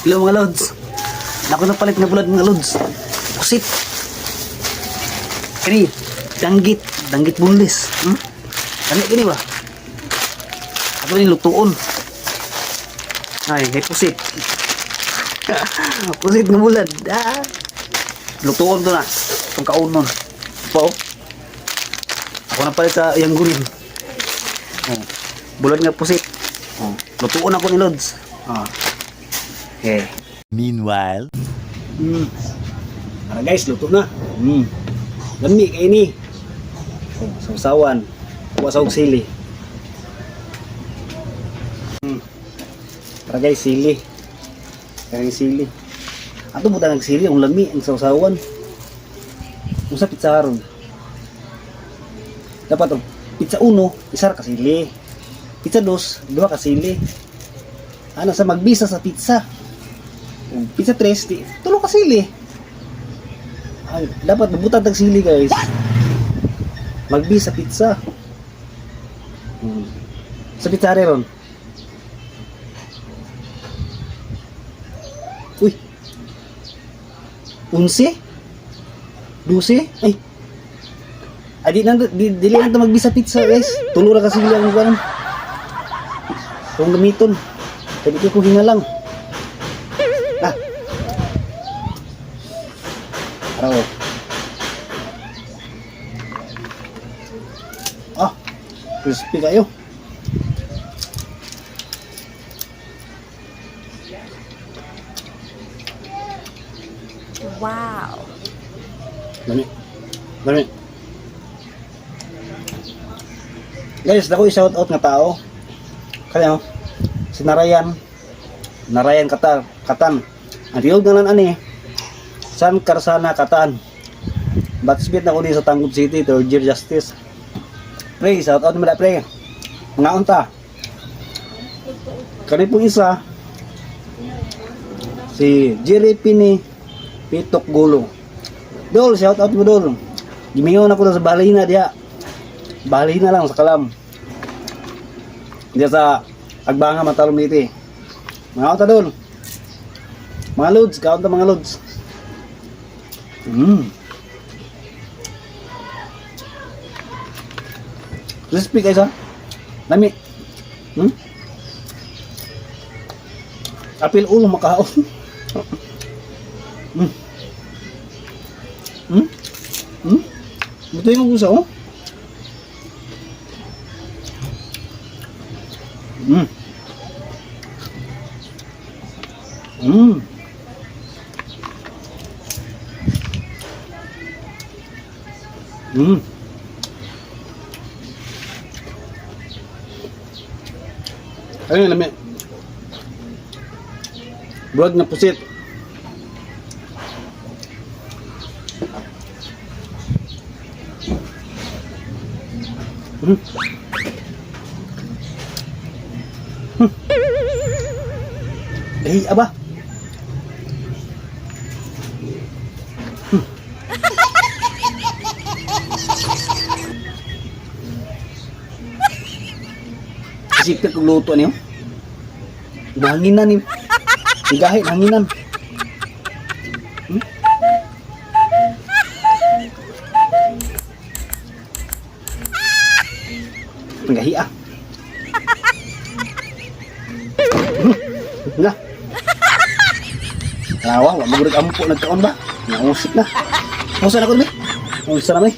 Hello mga lods. Naku na palit na bulad mga lods. Kusit. Kini, danggit bunlis. Danggit kini ba? Ako rin lutuon. Ay, may pusit. Pusit nga bulad. Lutuon to na. Itong kaunon. Po. Ako na palit sa iyang gunin. Bulad nga pusit. Lutuon ako ni lods. Okay. Meanwhile, Para guys, luto na. Lami kayo ni. Sausawan. Kuha sa sili. Para guys, sili. Kaya sili. Ato buta ng sili, ang lami, ang sausawan. Kung sa pizza haron. Dapat pizza 1, isa ka sili. Pizza 2, 2 ka sili. Ano sa magbisa sa pizza. Pizza 3, 3 ka sili. Ay, dapat mabutan tag sili guys. Magbisa pizza. Sa pizza ron. Uy. 11? 12? Ay. Dili na ito magbisa pizza guys. Tulo ra kasi lang kuan. Kung gamiton. Pwede ko hinalang. Araw. Crispy kayo. Wow. Dami. Guys, ako i-shout out nga tao. Kaya si Narayan Katan. Ang tiyog na lang ani. San Karsana Katan. Batsbit na ko sa Tanggol City, third year justice. Pre, shout out mo na pre. Mga unta. Kani pong isa si Jerry Pini Pitok Gulo. Dol, shout out mo dol. Gimingon ako sa Balina diya. Balina lang sa Kalam. Diya sa Agbanga Matalom City. Mga unta dol. Mga lods, kaunta mga lods. Crispy guys ha. Lami. Apil ulo makaon. Buto yung gusto oh. Ayun lami. Broad na pusit. Aba. Sikit kong luto niyo. Hanginan niyo. Igahit hanginan. Panggahi ah. Lah. Tawa, wag mo ampo nagkaon ba? Nausik na. Musa na ko ni. Musa na ni.